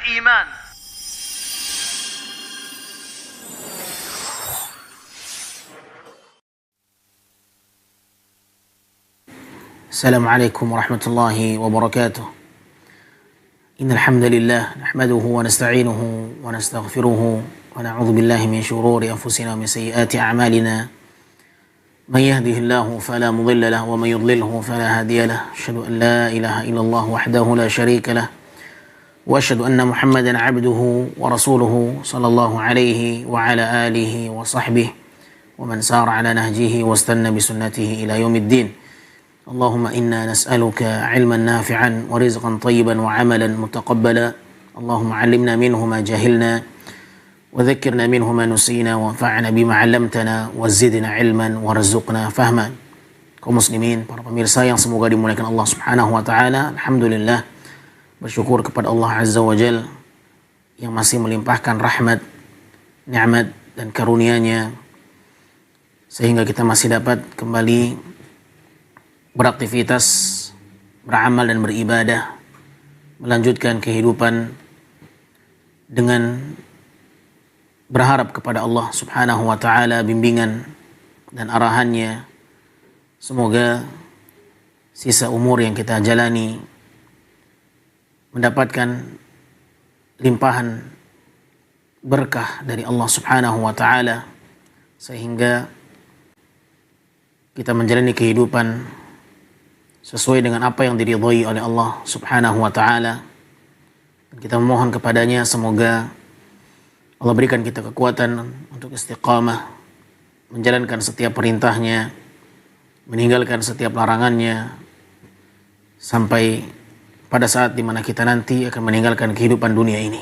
الإيمان. السلام عليكم ورحمة الله وبركاته. إن الحمد لله نحمده ونستعينه ونستغفره ونعوذ بالله من شرور أنفسنا ومن سيئات أعمالنا. من يهده الله فلا مضل له ومن يضلله فلا هادي له. أشهد أن لا إله إلا الله وحده لا شريك له وأشهد أن محمدا عبده ورسوله صلى الله عليه وعلى آله وصحبه ومن سار على نهجه واستنى بسنته إلى يوم الدين. اللهم إنا نسألك علما نافعا ورزقا طيبا وعملا متقبلا. اللهم علمنا منه ما جهلنا وذكرنا منه ما نسينا وانفعنا بما علمتنا وزدنا علما warzuqna fahma. Kaum muslimin, para pemirsa yang semoga dimuliakan Allah Subhanahu wa taala, alhamdulillah bersyukur kepada Allah Azza wa Jal yang masih melimpahkan rahmat, nikmat dan karunia-Nya sehingga kita masih dapat kembali beraktivitas, beramal dan beribadah, melanjutkan kehidupan dengan berharap kepada Allah Subhanahu wa taala bimbingan dan arahannya. Semoga sisa umur yang kita jalani mendapatkan limpahan berkah dari Allah Subhanahu wa taala sehingga kita menjalani kehidupan sesuai dengan apa yang diridhai oleh Allah Subhanahu wa taala. Dan kita memohon kepadanya semoga Allah berikan kita kekuatan untuk istiqamah, menjalankan setiap perintahnya, meninggalkan setiap larangannya, sampai pada saat di mana kita nanti akan meninggalkan kehidupan dunia ini.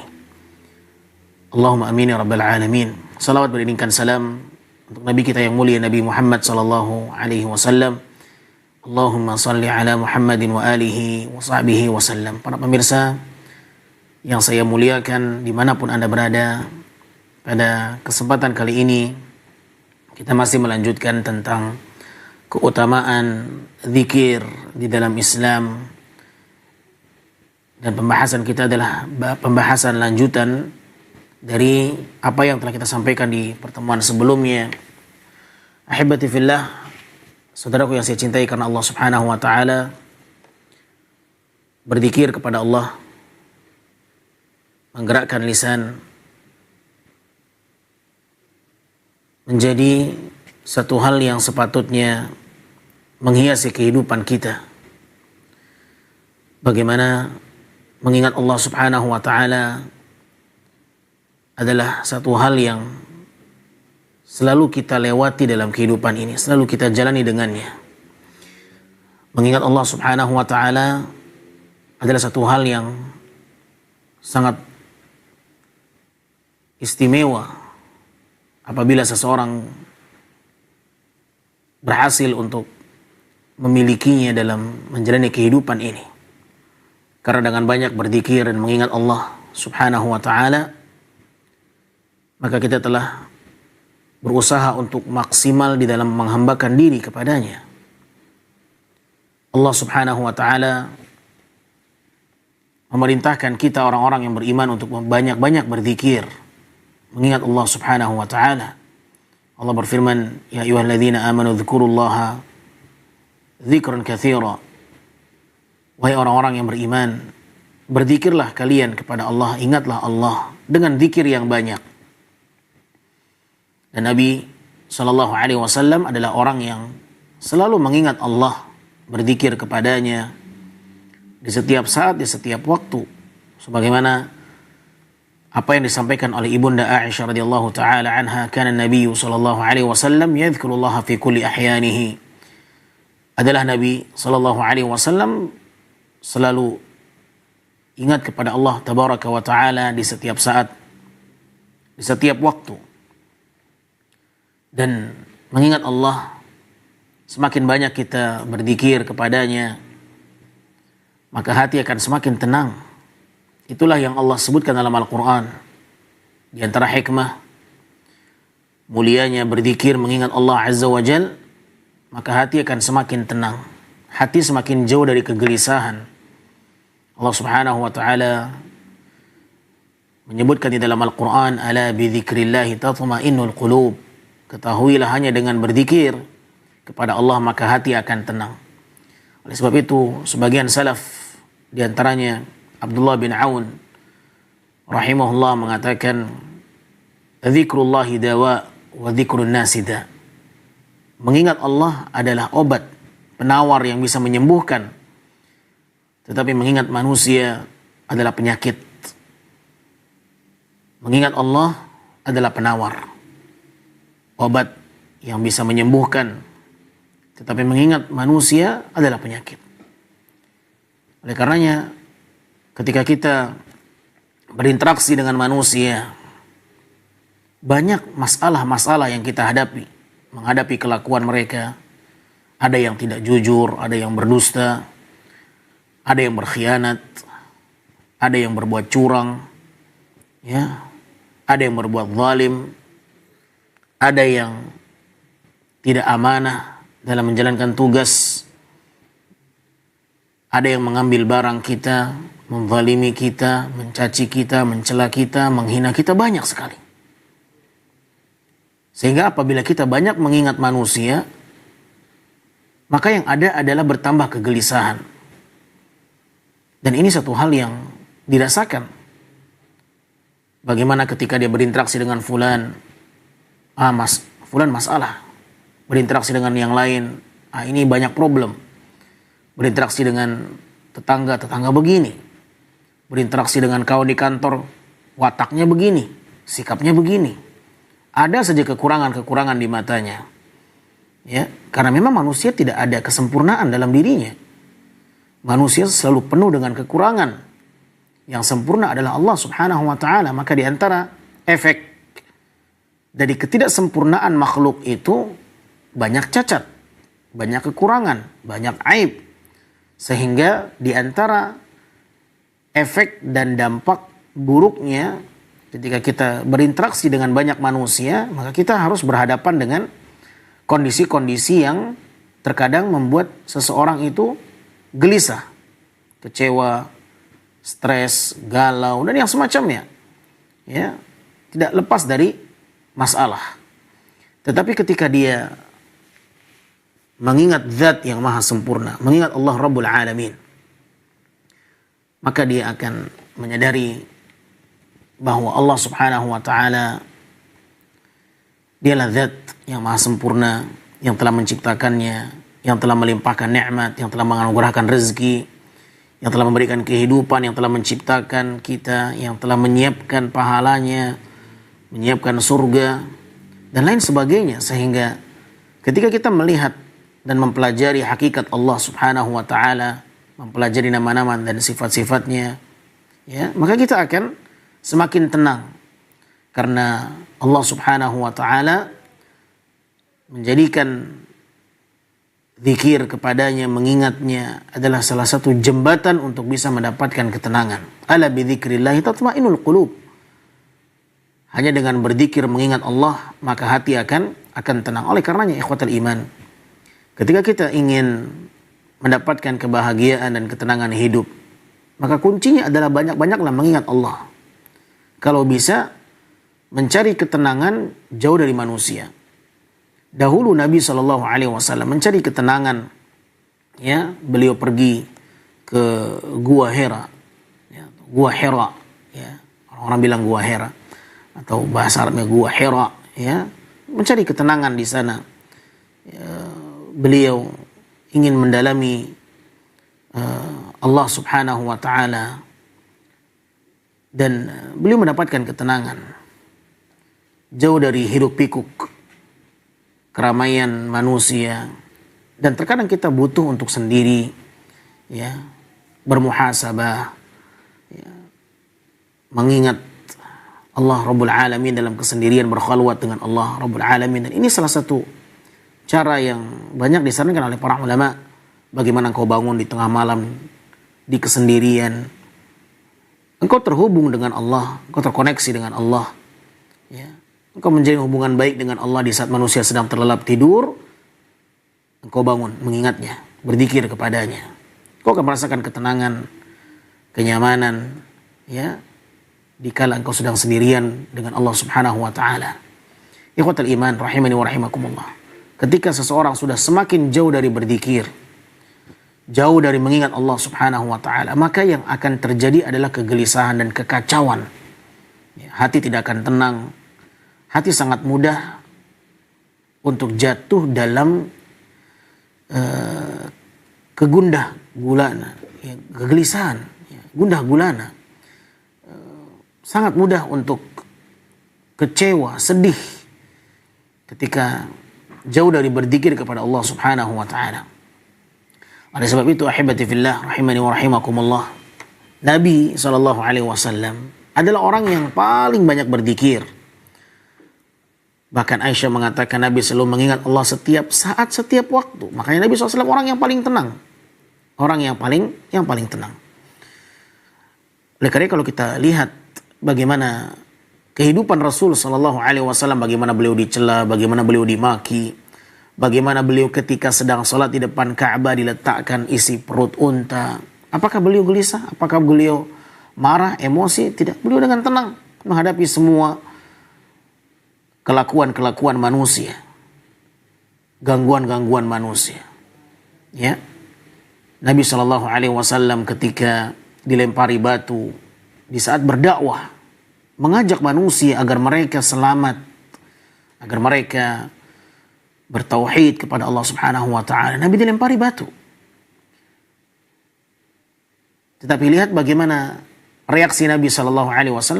Allahumma amin ya rabbal alamin. Salawat beriringkan salam untuk Nabi kita yang mulia Nabi Muhammad sallallahu alaihi wasallam. Allahumma salli ala Muhammadin wa alihi wa sahbihi wa sallam. Para pemirsa yang saya muliakan dimanapun Anda berada, pada kesempatan kali ini kita masih melanjutkan tentang keutamaan zikir di dalam Islam, dan pembahasan kita adalah pembahasan lanjutan dari apa yang telah kita sampaikan di pertemuan sebelumnya. Ahibati fillah, saudaraku yang saya cintai karena Allah Subhanahu wa taala, berzikir kepada Allah, menggerakkan lisan, menjadi satu hal yang sepatutnya menghiasi kehidupan kita. Bagaimana mengingat Allah Subhanahu wa taala adalah satu hal yang selalu kita lewati dalam kehidupan ini, selalu kita jalani dengannya. Mengingat Allah Subhanahu wa taala adalah satu hal yang sangat istimewa apabila seseorang berhasil untuk memilikinya dalam menjalani kehidupan ini. Karena dengan banyak berzikir dan mengingat Allah Subhanahu wa taala, maka kita telah berusaha untuk maksimal di dalam menghambakan diri kepadanya. Allah Subhanahu wa taala memerintahkan kita orang-orang yang beriman untuk banyak-banyak berzikir, mengingat Allah Subhanahu wa taala. Allah berfirman, ya ayyuhalladzina amanu dzkurullaha dzikran katsira. Wahai orang-orang yang beriman, berzikirlah kalian kepada Allah, ingatlah Allah dengan zikir yang banyak. Dan Nabi sallallahu alaihi wasallam adalah orang yang selalu mengingat Allah, berzikir kepadanya di setiap saat, di setiap waktu, sebagaimana apa yang disampaikan oleh Ibunda Aisyah radhiyallahu taala anha, kana Nabi sallallahu alaihi wasallam yadhkurullaha fi kulli ahyanihi. Adalah Nabi sallallahu alaihi wasallam selalu ingat kepada Allah tabaraka wa taala di setiap saat, di setiap waktu. Dan mengingat Allah, semakin banyak kita berzikir kepadanya, maka hati akan semakin tenang. Itulah yang Allah sebutkan dalam Al-Quran. Di antara hikmah mulianya berzikir mengingat Allah Azza wa Jal, maka hati akan semakin tenang. Hati semakin jauh dari kegelisahan. Allah Subhanahu wa taala menyebutkan di dalam Al-Quran, ala bidzikrillahi tatma'innul qulub. Ketahuilah hanya dengan berzikir kepada Allah maka hati akan tenang. Oleh sebab itu, sebagian salaf, di antaranya Abdullah bin Aun rahimahullah mengatakan, dzikrullahi dawa wa dzikrun nasi da. Mengingat Allah adalah obat, penawar yang bisa menyembuhkan. Tetapi mengingat manusia adalah penyakit. Mengingat Allah adalah penawar, obat yang bisa menyembuhkan. Tetapi mengingat manusia adalah penyakit. Oleh karenanya, ketika kita berinteraksi dengan manusia, banyak masalah-masalah yang kita hadapi. Menghadapi kelakuan mereka, ada yang tidak jujur, ada yang berdusta, ada yang berkhianat, ada yang berbuat curang, ya, ada yang berbuat zalim, ada yang tidak amanah dalam menjalankan tugas, ada yang mengambil barang kita, menzalimi kita, mencaci kita, mencela kita, menghina kita, banyak sekali. Sehingga apabila kita banyak mengingat manusia, maka yang ada adalah bertambah kegelisahan. Dan ini satu hal yang dirasakan. Bagaimana ketika dia berinteraksi dengan fulan, fulan masalah. Berinteraksi dengan yang lain, ini banyak problem. Berinteraksi dengan tetangga begini. Berinteraksi dengan kawan di kantor, wataknya begini, sikapnya begini. Ada saja kekurangan-kekurangan di matanya. Ya, karena memang manusia tidak ada kesempurnaan dalam dirinya. Manusia selalu penuh dengan kekurangan. Yang sempurna adalah Allah Subhanahu wa taala. Maka di antara efek dari ketidaksempurnaan makhluk itu banyak cacat, banyak kekurangan, banyak aib. Sehingga di antara efek dan dampak buruknya ketika kita berinteraksi dengan banyak manusia, maka kita harus berhadapan dengan kondisi-kondisi yang terkadang membuat seseorang itu gelisah, kecewa, stres, galau, dan yang semacamnya. Ya, tidak lepas dari masalah. Tetapi ketika dia mengingat zat yang maha sempurna, mengingat Allah Rabbul Alamin, maka dia akan menyadari bahwa Allah Subhanahu wa taala dialah zat yang maha sempurna, yang telah menciptakannya, yang telah melimpahkan nikmat, yang telah menganugerahkan rezeki, yang telah memberikan kehidupan, yang telah menciptakan kita, yang telah menyiapkan pahalanya, menyiapkan surga, dan lain sebagainya. Sehingga ketika kita melihat dan mempelajari hakikat Allah Subhanahu wa taala, mempelajari nama-nama dan sifat-sifatnya, ya, maka kita akan semakin tenang. Karena Allah Subhanahu wa taala menjadikan zikir kepadanya, mengingatnya adalah salah satu jembatan untuk bisa mendapatkan ketenangan. Ala bidzikrillahi tatma'innul qulub. Hanya dengan berzikir mengingat Allah, maka hati akan tenang. Oleh karenanya ikhwatal iman, ketika kita ingin mendapatkan kebahagiaan dan ketenangan hidup, maka kuncinya adalah banyak-banyaklah mengingat Allah. Kalau bisa mencari ketenangan jauh dari manusia. Dahulu Nabi SAW mencari ketenangan, ya, beliau pergi ke Gua Hira, ya, Gua Hira, ya, orang bilang Gua Hira atau bahasa Arabnya Gua Hira, ya, mencari ketenangan di sana. Ya, beliau ingin mendalami Allah Subhanahu wa taala, dan beliau mendapatkan ketenangan jauh dari hiruk pikuk keramaian manusia. Dan terkadang kita butuh untuk sendiri, ya, bermuhasabah, ya, mengingat Allah Rabbul Alamin dalam kesendirian, berkhalwat dengan Allah Rabbul Alamin. Dan ini salah satu cara yang banyak disarankan oleh para ulama. Bagaimana engkau bangun di tengah malam di kesendirian, engkau terhubung dengan Allah, engkau terkoneksi dengan Allah, ya. Engkau menjalin hubungan baik dengan Allah di saat manusia sedang terlelap tidur. Engkau bangun mengingatnya, berzikir kepadanya. Engkau akan merasakan ketenangan, kenyamanan, ya. dikala engkau sedang sendirian dengan Allah Subhanahu wa taala. Ikhwatal iman rahimani wa rahimakumullah. Ketika seseorang sudah semakin jauh dari berzikir, jauh dari mengingat Allah Subhanahu wa taala, maka yang akan terjadi adalah kegelisahan dan kekacauan. Hati tidak akan tenang. Hati sangat mudah untuk jatuh dalam kegundah gulana, kegelisahan, gundah gulana. Sangat mudah untuk kecewa, sedih ketika jauh dari berzikir kepada Allah Subhanahu wa taala. Oleh sebab itu, ahibati fillah rahimani wa rahimakumullah, Nabi SAW adalah orang yang paling banyak berzikir. Bahkan Aisyah mengatakan Nabi selalu mengingat Allah setiap saat, setiap waktu. Makanya Nabi SAW orang yang paling tenang. Orang yang paling tenang. Oleh karena kalau kita lihat bagaimana kehidupan Rasul SAW, bagaimana beliau dicela, bagaimana beliau dimaki, bagaimana beliau ketika sedang sholat di depan Ka'bah diletakkan isi perut unta. Apakah beliau gelisah? Apakah beliau marah, emosi? Tidak. Beliau dengan tenang menghadapi semua kelakuan-kelakuan manusia, gangguan-gangguan manusia. Ya, Nabi SAW ketika dilempari batu di saat berdakwah, mengajak manusia agar mereka selamat, agar mereka bertauhid kepada Allah Subhanahu wa taala. Nabi dilempari batu. Tetapi lihat bagaimana reaksi Nabi SAW.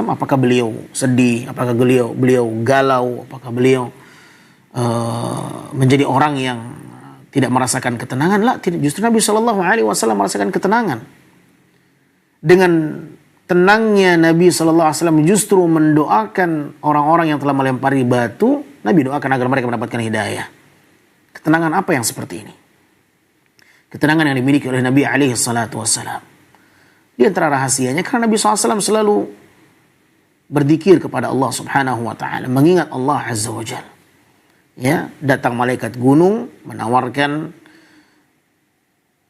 Apakah beliau sedih? Apakah beliau galau? Apakah beliau menjadi orang yang tidak merasakan ketenangan? Lah, tidak. Justru Nabi SAW merasakan ketenangan. Dengan tenangnya Nabi SAW justru mendoakan orang-orang yang telah melempari batu. Nabi doakan agar mereka mendapatkan hidayah. Ketenangan apa yang seperti ini? Ketenangan yang dimiliki oleh Nabi SAW. Di antara rahasianya karena Nabi SAW selalu berzikir kepada Allah Subhanahu wa taala, mengingat Allah Azza wa Jalla. Ya, datang malaikat gunung menawarkan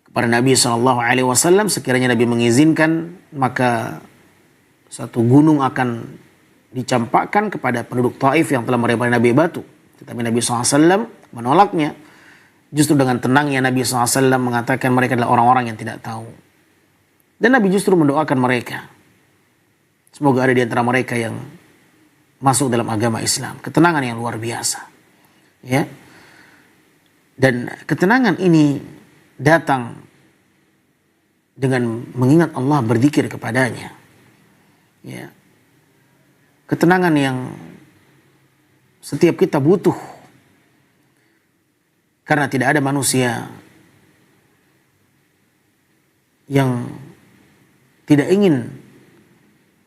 kepada Nabi SAW, sekiranya Nabi mengizinkan, maka satu gunung akan dicampakkan kepada penduduk Taif yang telah melempari Nabi batu. Tetapi Nabi SAW menolaknya. Justru dengan tenangnya Nabi SAW mengatakan mereka adalah orang-orang yang tidak tahu. Dan Nabi justru mendoakan mereka. Semoga ada di antara mereka yang masuk dalam agama Islam. Ketenangan yang luar biasa. Ya. Dan ketenangan ini datang dengan mengingat Allah, berzikir kepadanya. Ya. Ketenangan yang setiap kita butuh. Karena tidak ada manusia yang tidak ingin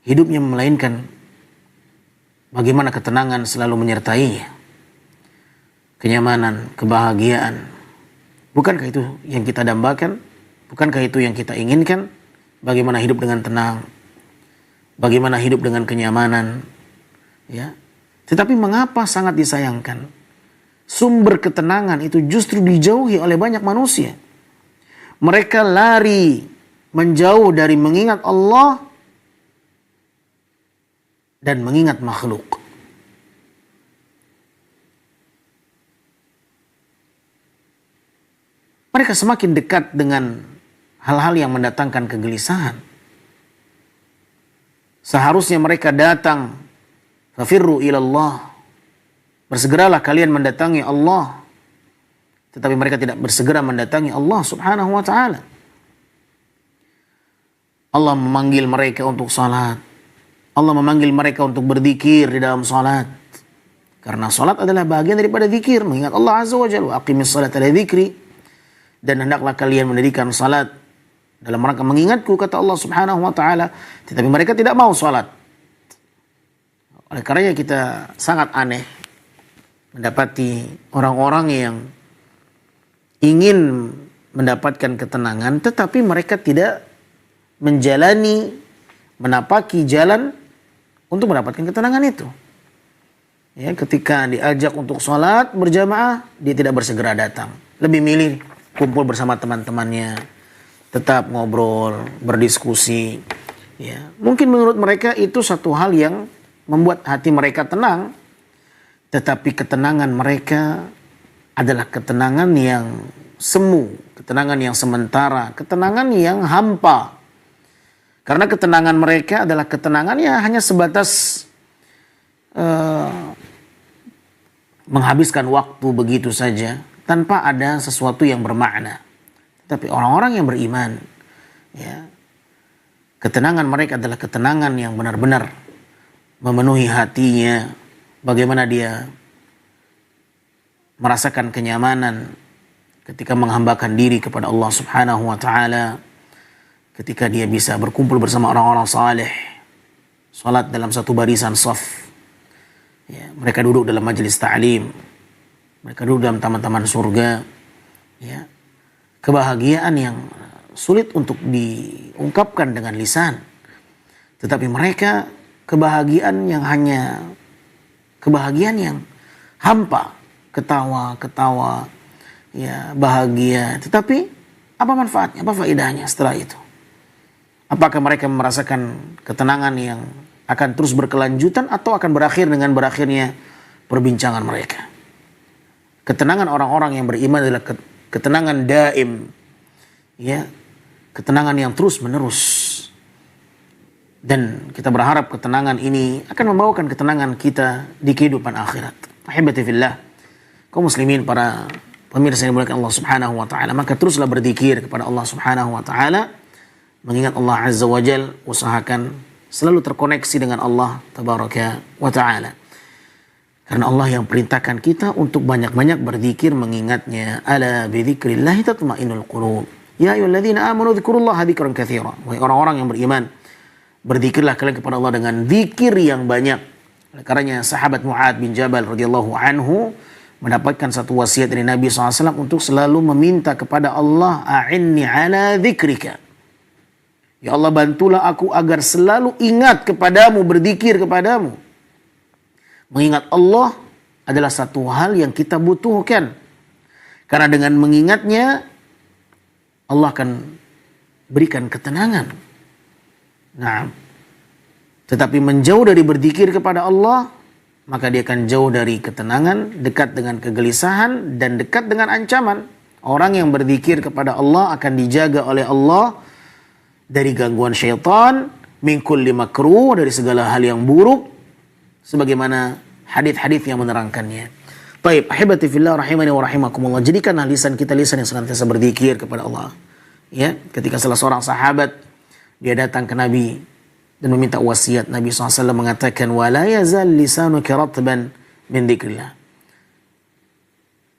hidupnya melainkan bagaimana ketenangan selalu menyertainya. Kenyamanan, kebahagiaan. Bukankah itu yang kita dambakan? Bukankah itu yang kita inginkan? Bagaimana hidup dengan tenang? Bagaimana hidup dengan kenyamanan? Ya. Tetapi mengapa sangat disayangkan? Sumber ketenangan itu justru dijauhi oleh banyak manusia. Mereka lari menjauh dari mengingat Allah dan mengingat makhluk. Mereka semakin dekat dengan hal-hal yang mendatangkan kegelisahan. Seharusnya mereka datang, fafirru ilallah, bersegeralah kalian mendatangi Allah. Tetapi mereka tidak bersegera mendatangi Allah Subhanahu wa ta'ala. Allah memanggil mereka untuk salat. Allah memanggil mereka untuk berzikir di dalam salat. Karena salat adalah bagian daripada zikir, mengingat Allah Azza wa Jalla. Aqimis salata li dzikri. Dan hendaklah kalian mendirikan salat dalam rangka mengingatku, kata Allah Subhanahu wa taala. Tetapi mereka tidak mau salat. Oleh karenanya kita sangat aneh mendapati orang-orang yang ingin mendapatkan ketenangan tetapi mereka tidak menjalani, menapaki jalan untuk mendapatkan ketenangan itu. Ya, ketika diajak untuk sholat berjamaah, dia tidak bersegera datang. Lebih milih kumpul bersama teman-temannya, tetap ngobrol, berdiskusi, Ya, mungkin menurut mereka itu satu hal yang membuat hati mereka tenang, tetapi ketenangan mereka adalah ketenangan yang semu, ketenangan yang sementara, ketenangan yang hampa. Karena ketenangan mereka adalah ketenangan yang hanya sebatas menghabiskan waktu begitu saja tanpa ada sesuatu yang bermakna. Tapi orang-orang yang beriman, ya, ketenangan mereka adalah ketenangan yang benar-benar memenuhi hatinya. Bagaimana dia merasakan kenyamanan ketika menghambakan diri kepada Allah Subhanahu wa taala, ketika dia bisa berkumpul bersama orang-orang saleh, salat dalam satu barisan shaf. Ya, mereka duduk dalam majelis ta'lim, mereka duduk dalam taman-taman surga. Ya, kebahagiaan yang sulit untuk diungkapkan dengan lisan, tetapi mereka kebahagiaan yang hanya kebahagiaan yang hampa, ketawa, ya, bahagia. Tetapi apa manfaatnya, apa faedahnya setelah itu? Apakah mereka merasakan ketenangan yang akan terus berkelanjutan atau akan berakhir dengan berakhirnya perbincangan mereka? Ketenangan orang-orang yang beriman adalah ketenangan daim, ya, ketenangan yang terus menerus. Dan kita berharap ketenangan ini akan membawakan ketenangan kita di kehidupan akhirat. Ahibati fillah, kaum muslimin, para pemirsa yang dimuliakan Allah Subhanahu wa taala, maka teruslah berzikir kepada Allah Subhanahu wa taala, mengingat Allah Azza wa Jalla, usahakan selalu terkoneksi dengan Allah Tabaraka wa taala. Karena Allah yang perintahkan kita untuk banyak-banyak berzikir mengingatnya. Ala bidzikrillah tatma'innul qulub. Ya ayyuhalladzina amanu dzkurullaha dzikran katsira. Wahai orang-orang yang beriman, berzikirlah kalian kepada Allah dengan zikir yang banyak. Oleh karenanya sahabat Mu'adz bin Jabal radhiyallahu anhu mendapatkan satu wasiat dari Nabi SAW untuk selalu meminta kepada Allah, a'inni ala dzikrika. Ya Allah, bantulah aku agar selalu ingat kepadamu, berzikir kepadamu. Mengingat Allah adalah satu hal yang kita butuhkan. Karena dengan mengingatnya, Allah akan berikan ketenangan. Nah, tetapi menjauh dari berzikir kepada Allah, maka dia akan jauh dari ketenangan, dekat dengan kegelisahan, dan dekat dengan ancaman. Orang yang berzikir kepada Allah akan dijaga oleh Allah dari gangguan syaitan, min kulli makruh, dari segala hal yang buruk, sebagaimana hadis-hadis yang menerangkannya. Baik, ahibati fillah rahimani wa rahimakumullah. Jadikanlah lisan kita lisan yang senantiasa berzikir kepada Allah. Ya, ketika salah seorang sahabat dia datang ke Nabi dan meminta wasiat, Nabi SAW mengatakan, wala yazal lisanuka ratban min dzikrillah.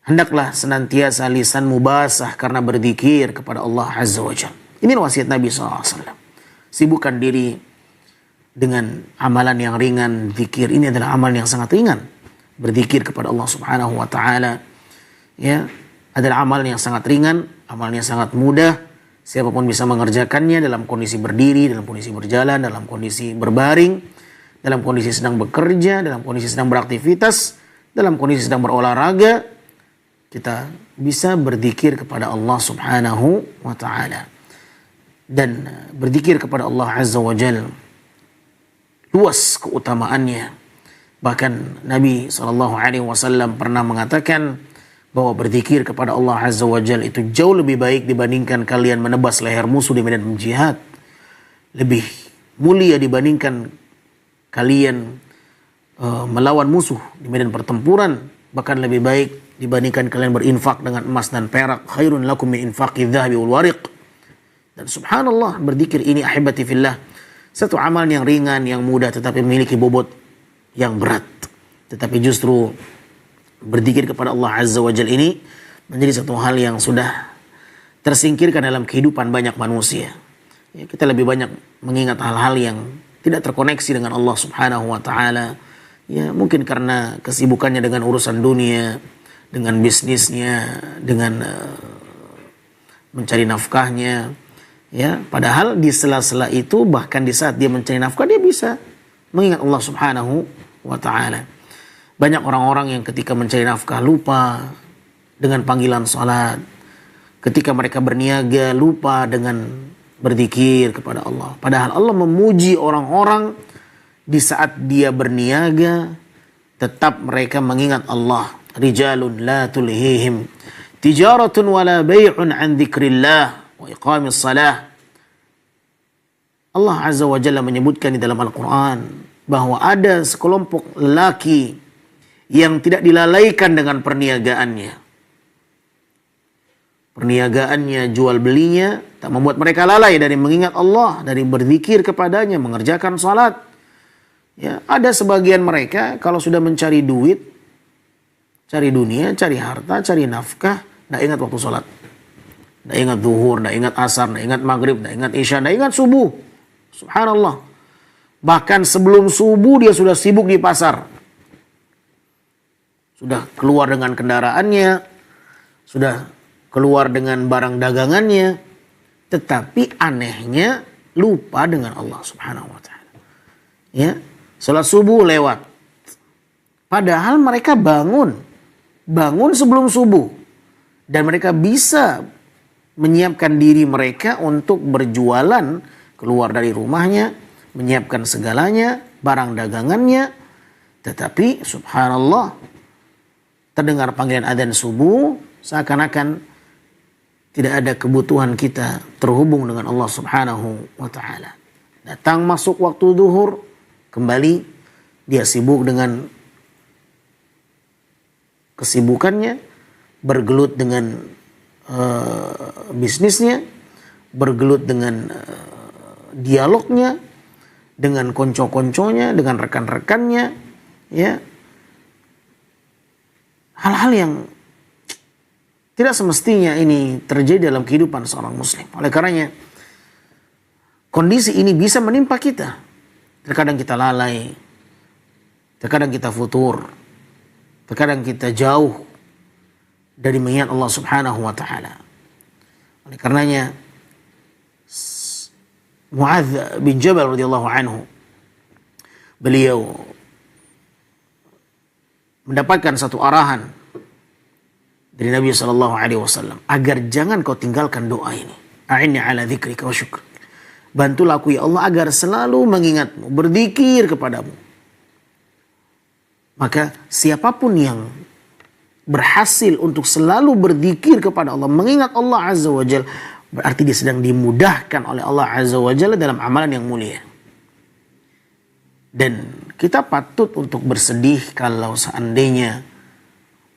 Hendaklah senantiasa lisanmu basah karena berzikir kepada Allah Azza wa Jalla. Ini wasiat Nabi SAW. Sibukkan diri dengan amalan yang ringan. Zikir ini adalah amalan yang sangat ringan. Berzikir kepada Allah Subhanahu wa taala, ya, adalah amalan yang sangat ringan, amalan yang sangat mudah. Siapapun bisa mengerjakannya dalam kondisi berdiri, dalam kondisi berjalan, dalam kondisi berbaring, dalam kondisi sedang bekerja, dalam kondisi sedang beraktivitas, dalam kondisi sedang berolahraga. Kita bisa berzikir kepada Allah Subhanahu wa taala. Dan berzikir kepada Allah Azza wa Jalla luas keutamaannya. Bahkan Nabi SAW pernah mengatakan bahwa berzikir kepada Allah Azza wa Jalla itu jauh lebih baik dibandingkan kalian menebas leher musuh di medan jihad. Lebih mulia dibandingkan kalian melawan musuh di medan pertempuran. Bahkan lebih baik dibandingkan kalian berinfak dengan emas dan perak. Khairun lakum min infaqi dhahabi wal wariq. Dan subhanallah, berzikir ini ahibati fillah, satu amalan yang ringan, yang mudah, tetapi memiliki bobot yang berat. Tetapi justru berzikir kepada Allah Azza wa Jalla ini menjadi satu hal yang sudah tersingkirkan dalam kehidupan banyak manusia. Ya, kita lebih banyak mengingat hal-hal yang tidak terkoneksi dengan Allah Subhanahu wa taala. Ya, mungkin karena kesibukannya dengan urusan dunia, dengan bisnisnya, dengan mencari nafkahnya. Ya, padahal di sela-sela itu, bahkan di saat dia mencari nafkah, dia bisa mengingat Allah Subhanahu wa taala. Banyak orang-orang yang ketika mencari nafkah lupa dengan panggilan salat. Ketika mereka berniaga lupa dengan berzikir kepada Allah. Padahal Allah memuji orang-orang di saat dia berniaga, tetap mereka mengingat Allah. Rijalun la tulhihim tijaratun wala bay'un an dzikrillah wa iqamis salah. Allah Azza wa Jalla menyebutkan di dalam Al-Quran bahwa ada sekelompok lelaki yang tidak dilalaikan dengan perniagaannya. Perniagaannya, jual belinya tak membuat mereka lalai dari mengingat Allah, dari berzikir kepadanya, mengerjakan salat. Ya, ada sebagian mereka kalau sudah mencari duit, cari dunia, cari harta, cari nafkah, tidak ingat waktu salat. Tidak ingat zuhur, tidak ingat asar, tidak ingat maghrib, tidak ingat isya, tidak ingat subuh. Subhanallah. Bahkan sebelum subuh dia sudah sibuk di pasar. Sudah keluar dengan kendaraannya, sudah keluar dengan barang dagangannya, tetapi anehnya lupa dengan Allah Subhanahu wa taala. Ya, salat subuh lewat. Padahal mereka bangun sebelum subuh dan mereka bisa menyiapkan diri mereka untuk berjualan, keluar dari rumahnya, menyiapkan segalanya, barang dagangannya. Tetapi subhanallah, terdengar panggilan adzan subuh, seakan-akan tidak ada kebutuhan kita terhubung dengan Allah Subhanahu wa taala. Datang masuk waktu zuhur, kembali dia sibuk dengan kesibukannya, bergelut dengan bisnisnya, bergelut dengan dialognya, dengan konco-konconya, dengan rekan-rekannya, ya. Hal-hal yang tidak semestinya ini terjadi dalam kehidupan seorang muslim. Oleh karenanya, kondisi ini bisa menimpa kita. Terkadang kita lalai, terkadang kita futur, terkadang kita jauh dari mengingat Allah Subhanahu wa taala. Oleh karenanya, Mu'adz bin Jabal radhiyallahu anhu, beliau mendapatkan satu arahan dari Nabi sallallahu alaihi wasallam agar jangan kau tinggalkan doa ini. A'inni ala dzikrika wa syukrik. Bantulah aku ya Allah agar selalu mengingatmu, berzikir kepadamu. Maka siapapun yang berhasil untuk selalu berzikir kepada Allah, mengingat Allah Azza wa Jalla, berarti dia sedang dimudahkan oleh Allah Azza wa Jalla dalam amalan yang mulia. Dan kita patut untuk bersedih kalau seandainya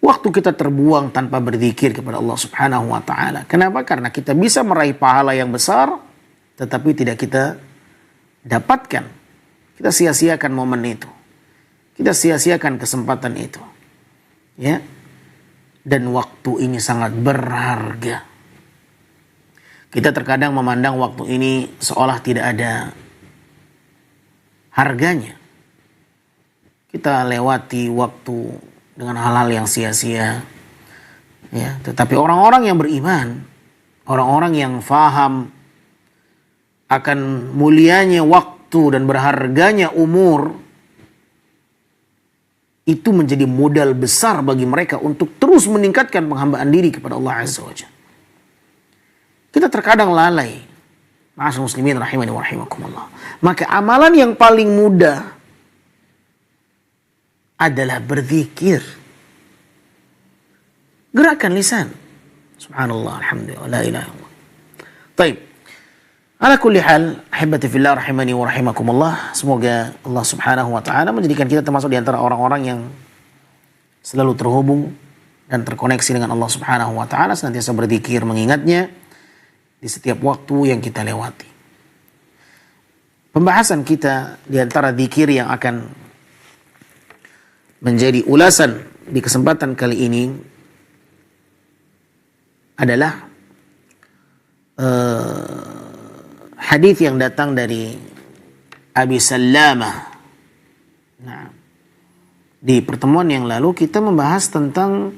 waktu kita terbuang tanpa berzikir kepada Allah Subhanahu wa taala. Kenapa? Karena kita bisa meraih pahala yang besar, tetapi tidak kita dapatkan. Kita sia-siakan momen itu. Kita sia-siakan kesempatan itu. Ya. Dan waktu ini sangat berharga. Kita terkadang memandang waktu ini seolah tidak ada harganya. Kita lewati waktu dengan hal-hal yang sia-sia. Ya, tetapi orang-orang yang beriman, orang-orang yang faham akan mulianya waktu dan berharganya umur, itu menjadi modal besar bagi mereka untuk terus meningkatkan penghambaan diri kepada Allah Azza wa Jalla. Kita terkadang lalai. Ma'asyiral muslimin rahimani wa rahimakumullah. Maka amalan yang paling mudah adalah berzikir. Gerakan lisan. Subhanallah, alhamdulillah, la ilaha illallah. Baik. Ala kulli hal, ahibati fillah rahimani wa rahimakumullah. Semoga Allah Subhanahu wa taala menjadikan kita termasuk di antara orang-orang yang selalu terhubung dan terkoneksi dengan Allah Subhanahu wa taala, senantiasa berzikir mengingatnya di setiap waktu yang kita lewati. Pembahasan kita di antara zikir yang akan menjadi ulasan di kesempatan kali ini adalah hadis yang datang dari Abi Salamah. Nah, di pertemuan yang lalu kita membahas tentang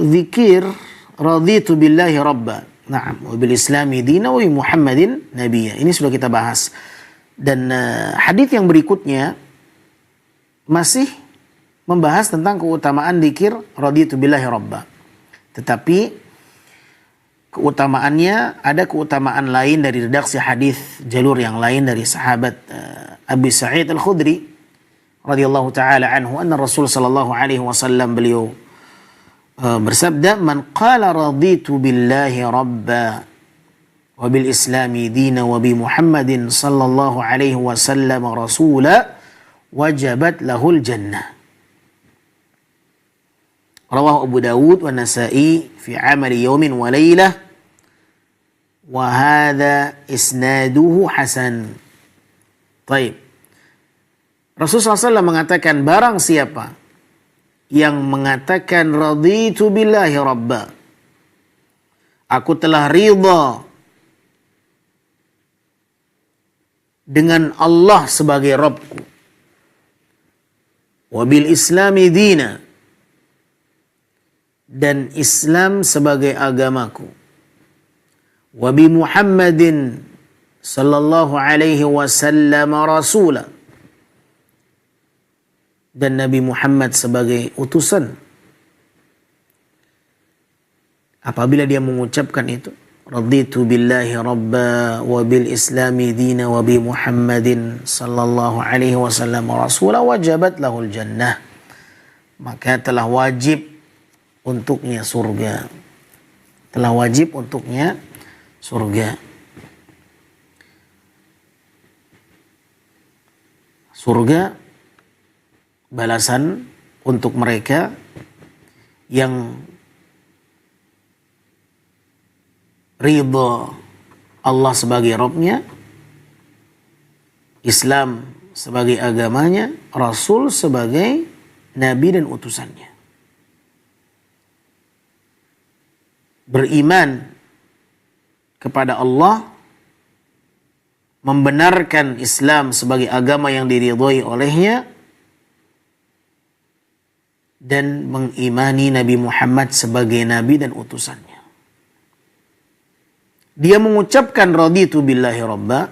zikir raditu billahi rabba. Na'am, wa bil islami dina wa Muhammadin nabiyya. Ini sudah kita bahas. Dan hadis yang berikutnya masih membahas tentang keutamaan zikir raditu billahi rabba. Tetapi keutamaannya, ada keutamaan lain dari redaksi hadis jalur yang lain dari sahabat Abi Sa'id Al-Khudri radhiyallahu taala anhu, anna Rasul sallallahu alaihi wasallam beliau bersabda, "Man qala raditu billahi rabba wa bil islami dina wa bi Muhammadin sallallahu alaihi wasallam rasula wajabat lahul jannah." Rawahu Abu Dawud wa Nasa'i fi amali yawmin wa laylah wa hadha isnaduhu hasan. Baik. Rasulullah SAW mengatakan, barang siapa yang mengatakan raditu billahi rabba, aku telah ridha dengan Allah sebagai Rabbku, wa bil islami dina, dan Islam sebagai agamaku, wa bi Muhammadin sallallahu alaihi wasallam rasula, dan Nabi Muhammad sebagai utusan. Apabila dia mengucapkan itu, raditu billahi rabba wa bil islami dina wa bi Muhammadin sallallahu alaihi wasallam rasula wajabat lahul jannah, maka telah wajib untuknya surga. Telah wajib untuknya surga. Surga balasan untuk mereka yang ridha Allah sebagai Rabbnya, Islam sebagai agamanya, Rasul sebagai Nabi dan utusannya. Beriman kepada Allah, membenarkan Islam sebagai agama yang diridhoi olehnya, dan mengimani Nabi Muhammad sebagai Nabi dan utusannya. Dia mengucapkan raditu billahi rabba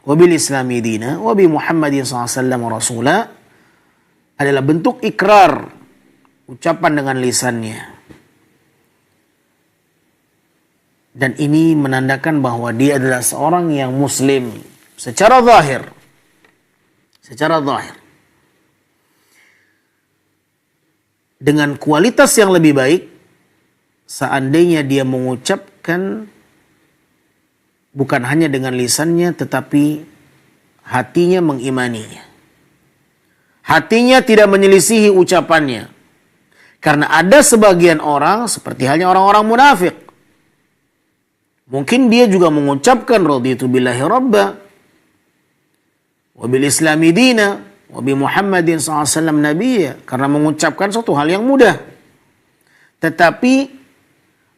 wa bil islami dina wa bi Muhammadin sallallahu rasula adalah bentuk ikrar, ucapan dengan lisannya. Dan ini menandakan bahwa dia adalah seorang yang muslim secara zahir. Secara zahir. Dengan kualitas yang lebih baik, seandainya dia mengucapkan bukan hanya dengan lisannya, tetapi hatinya mengimaninya. Hatinya tidak menyelisihi ucapannya. Karena ada sebagian orang, seperti halnya orang-orang munafik, mungkin dia juga mengucapkan raditu billahi rabba wa bil islami dina wa bi Muhammadin SAW nabiyya, karena mengucapkan suatu hal yang mudah. Tetapi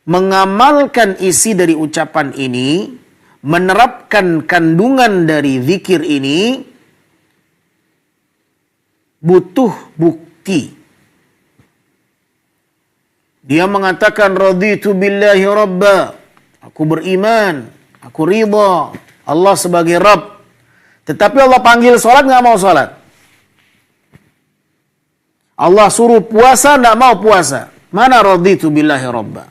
mengamalkan isi dari ucapan ini, menerapkan kandungan dari zikir ini, butuh bukti. Dia mengatakan raditu billahi rabba, aku beriman, aku ridha Allah sebagai Rabb. Tetapi Allah panggil sholat, nggak mau sholat. Allah suruh puasa, nggak mau puasa. Mana raditu billahi rabba?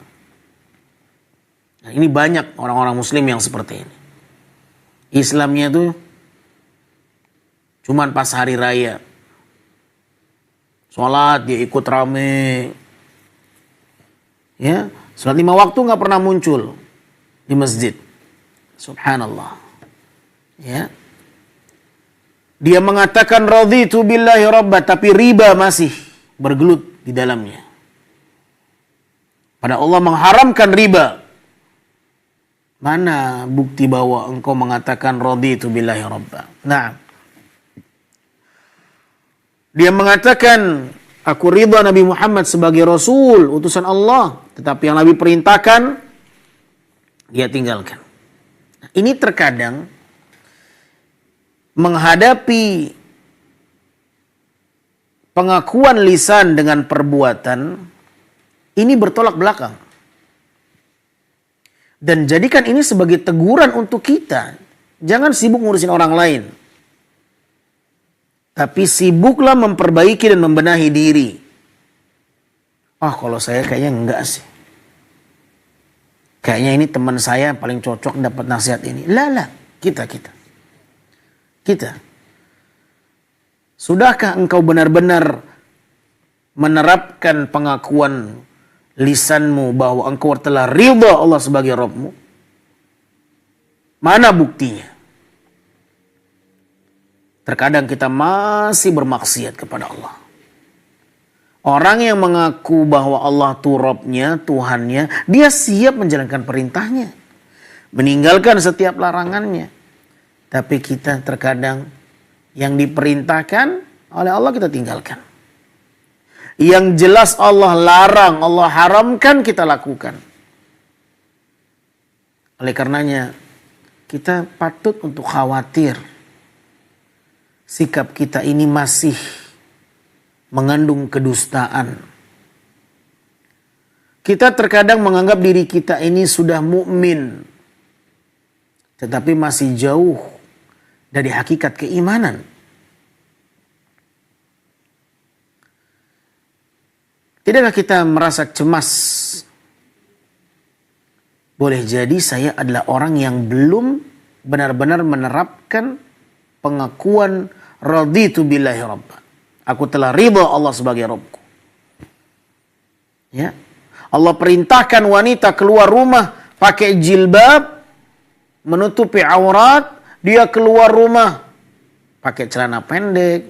Nah, ini banyak orang-orang muslim yang seperti ini. Islamnya itu cuman pas hari raya. Sholat dia ikut rame. Ya, sholat 5 waktu nggak pernah muncul di masjid. Subhanallah. Ya. Dia mengatakan raditu billahi rabba, tapi riba masih bergelut di dalamnya. Pada Allah mengharamkan riba. Mana bukti bahwa engkau mengatakan raditu billahi rabba? Nah. Dia mengatakan aku ridha Nabi Muhammad sebagai Rasul, utusan Allah. Tetapi yang Nabi perintahkan, dia tinggalkan. Ini terkadang menghadapi pengakuan lisan dengan perbuatan, ini bertolak belakang. Dan jadikan ini sebagai teguran untuk kita. Jangan sibuk ngurusin orang lain. Tapi sibuklah memperbaiki dan membenahi diri. Kalau saya kayaknya enggak sih. Kayaknya ini teman saya paling cocok dapat nasihat ini. Lah, kita. Sudahkah engkau benar-benar menerapkan pengakuan lisanmu bahwa engkau telah ridha Allah sebagai Rabbmu? Mana buktinya? Terkadang kita masih bermaksiat kepada Allah. Orang yang mengaku bahwa Allah itu Rabbnya, Tuhannya, dia siap menjalankan perintahnya, meninggalkan setiap larangannya. Tapi kita terkadang yang diperintahkan oleh Allah kita tinggalkan. Yang jelas Allah larang, Allah haramkan kita lakukan. Oleh karenanya kita patut untuk khawatir sikap kita ini masih mengandung kedustaan. Kita terkadang menganggap diri kita ini sudah mukmin, tetapi masih jauh dari hakikat keimanan. Tidakkah kita merasa cemas? Boleh jadi saya adalah orang yang belum benar-benar menerapkan pengakuan raditu billahi rabba. Aku telah ridha Allah sebagai Rabbku. Ya. Allah perintahkan wanita keluar rumah pakai jilbab, menutupi aurat, dia keluar rumah pakai celana pendek,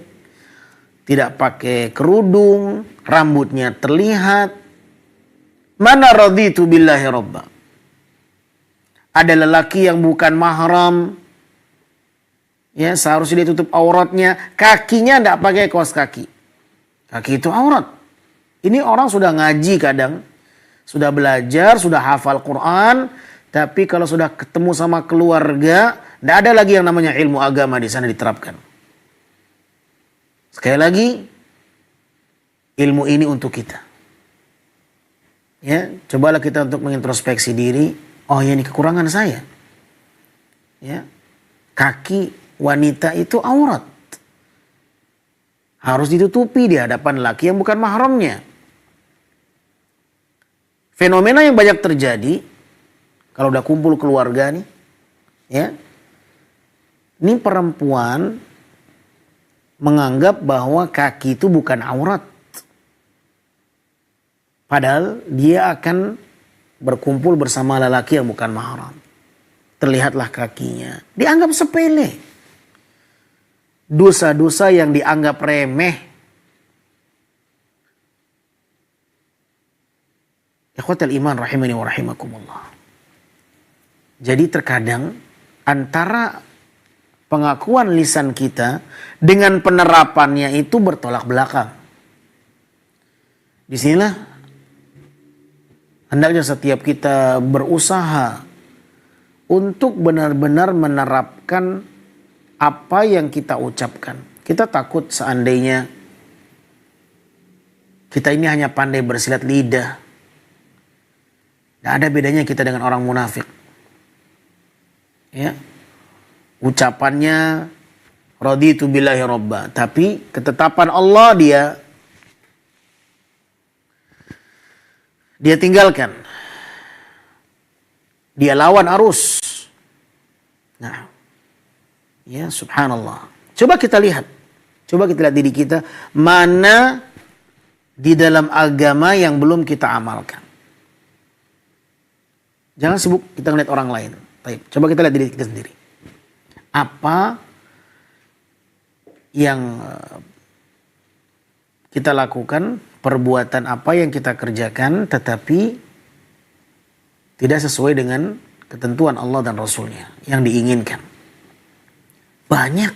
tidak pakai kerudung, rambutnya terlihat. Mana raditu billahi rabba? Ada lelaki yang bukan mahram, ya, seharusnya dia tutup auratnya, kakinya tidak pakai kaos kaki. Kaki itu aurat. Ini orang sudah ngaji kadang, sudah belajar, sudah hafal Quran, tapi kalau sudah ketemu sama keluarga, tidak ada lagi yang namanya ilmu agama di sana diterapkan. Sekali lagi, ilmu ini untuk kita. Ya, cobalah kita untuk mengintrospeksi diri. Oh ya, ini kekurangan saya. Ya, kaki wanita itu aurat. Harus ditutupi di hadapan laki yang bukan mahramnya. Fenomena yang banyak terjadi kalau udah kumpul keluarga nih, ya. Ini perempuan menganggap bahwa kaki itu bukan aurat. Padahal dia akan berkumpul bersama lelaki yang bukan mahram. Terlihatlah kakinya. Dianggap sepele. Dosa-dosa yang dianggap remeh. Ikhwatal iman rahimani wa rahimakumullah. Jadi terkadang antara pengakuan lisan kita dengan penerapannya itu bertolak belakang. Disinilah hendaknya setiap kita berusaha untuk benar-benar menerapkan apa yang kita ucapkan. Kita takut seandainya kita ini hanya pandai bersilat lidah. Tidak ada bedanya kita dengan orang munafik. Ya. Ucapannya raditu billahi rabba, tapi ketetapan Allah dia tinggalkan. Dia lawan arus. Nah, ya subhanallah. Coba kita lihat diri kita, mana di dalam agama yang belum kita amalkan. Jangan sibuk kita ngeliat orang lain. Baik, coba kita lihat diri kita sendiri. Apa yang kita lakukan, perbuatan apa yang kita kerjakan, tetapi tidak sesuai dengan ketentuan Allah dan Rasulnya yang diinginkan. Banyak.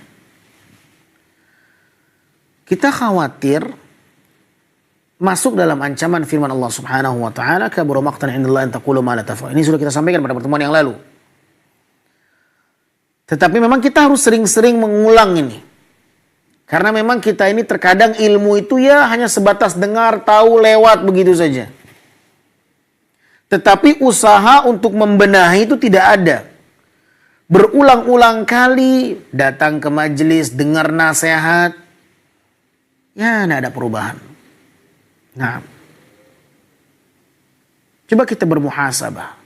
Kita khawatir masuk dalam ancaman firman Allah Subhanahu wa taala, kabura maqtan 'indallahi an taqulu ma la taf'alun. Ini sudah kita sampaikan pada pertemuan yang lalu. Tetapi memang kita harus sering-sering mengulang ini. Karena memang kita ini terkadang ilmu itu ya hanya sebatas dengar, tahu, lewat begitu saja. Tetapi usaha untuk membenahi itu tidak ada. Berulang-ulang kali datang ke majelis, dengar nasihat. Ya, tidak ada perubahan. Nah, coba kita bermuhasabah.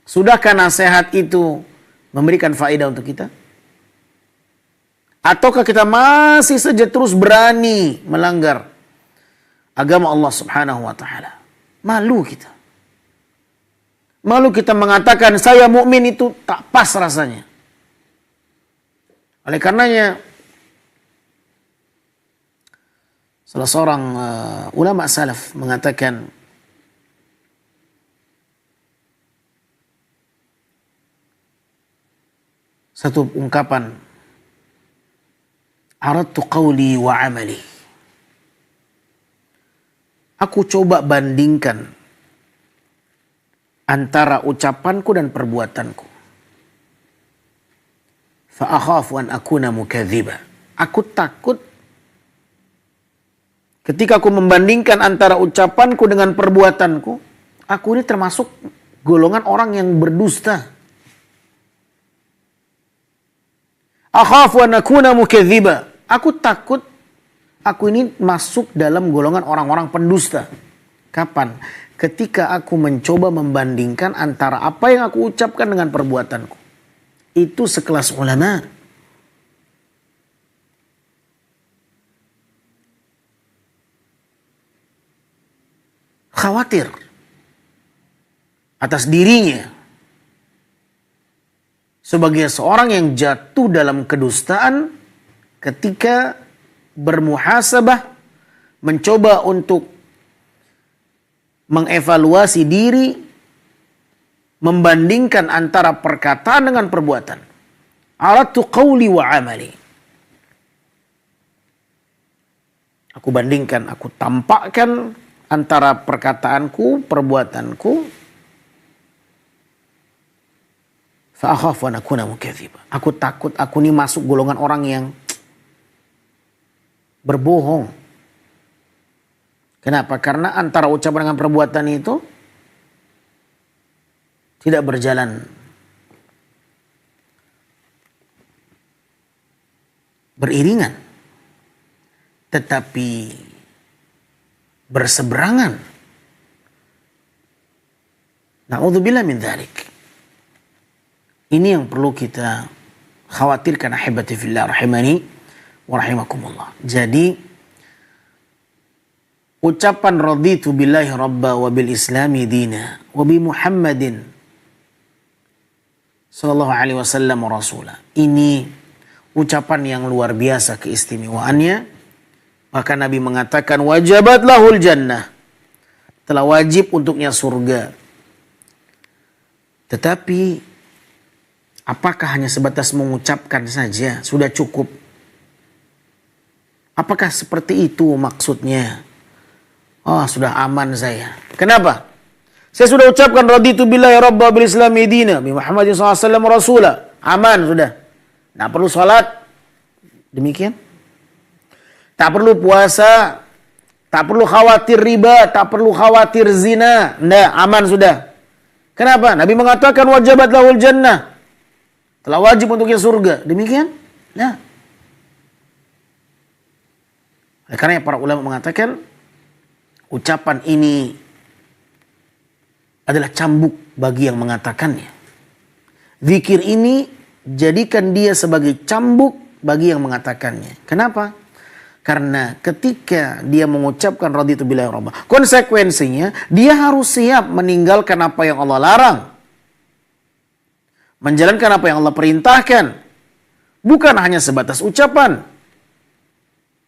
Sudahkah nasihat itu memberikan faedah untuk kita? Ataukah kita masih saja terus berani melanggar agama Allah Subhanahu wa taala? Malu kita. Malu kita mengatakan saya mukmin itu tak pas rasanya. Oleh karenanya salah seorang ulama salaf mengatakan satu ungkapan, aradtu qawli wa amali. Aku coba bandingkan antara ucapanku dan perbuatanku. Fa akhafu an akuna mukadziba. Aku takut ketika aku membandingkan antara ucapanku dengan perbuatanku, aku ini termasuk golongan orang yang berdusta. Akhafu an akuna mukadziba. Aku takut aku ini masuk dalam golongan orang-orang pendusta. Kapan? Ketika aku mencoba membandingkan antara apa yang aku ucapkan dengan perbuatanku. Itu sekelas ulama. Khawatir atas dirinya sebagai seorang yang jatuh dalam kedustaan ketika bermuhasabah, mencoba untuk mengevaluasi diri, membandingkan antara perkataan dengan perbuatan. Aradtu qawli wa amali. Aku bandingkan, aku tampakkan antara perkataanku, perbuatanku. Fa akhafu an akuna mukadziba. Aku takut aku ini masuk golongan orang yang berbohong. Kenapa? Karena antara ucapan dengan perbuatan itu tidak berjalan beriringan, tetapi berseberangan. Na'udzubillah min dzalik. Ini yang perlu kita khawatirkan, ahibati fillah rahimani wa rahimakumullah. Jadi ucapan raditu billahi rabba wa bil islami dina wa bi Muhammadin sallallahu alaihi wasallam rasulah. Ini ucapan yang luar biasa keistimewaannya. Maka Nabi mengatakan wajabat lahul jannah. Telah wajib untuknya surga. Tetapi apakah hanya sebatas mengucapkan saja sudah cukup? Apakah seperti itu maksudnya? Oh, sudah aman saya. Kenapa? Saya sudah ucapkan raditu billahi rabba bil islami dina bi Muhammadin sallallahu alaihi wasallam rasula. Aman sudah. Tidak perlu salat. Demikian. Tak perlu puasa. Tak perlu khawatir riba. Tak perlu khawatir zina. Tidak, aman sudah. Kenapa? Nabi mengatakan wajabat lahul jannah. Telah wajib untuknya surga. Demikian? Nah. Karena para ulama mengatakan ucapan ini adalah cambuk bagi yang mengatakannya. Zikir ini jadikan dia sebagai cambuk bagi yang mengatakannya. Kenapa? Karena ketika dia mengucapkan raditu billahi rabba, konsekuensinya dia harus siap meninggalkan apa yang Allah larang. Menjalankan apa yang Allah perintahkan. Bukan hanya sebatas ucapan.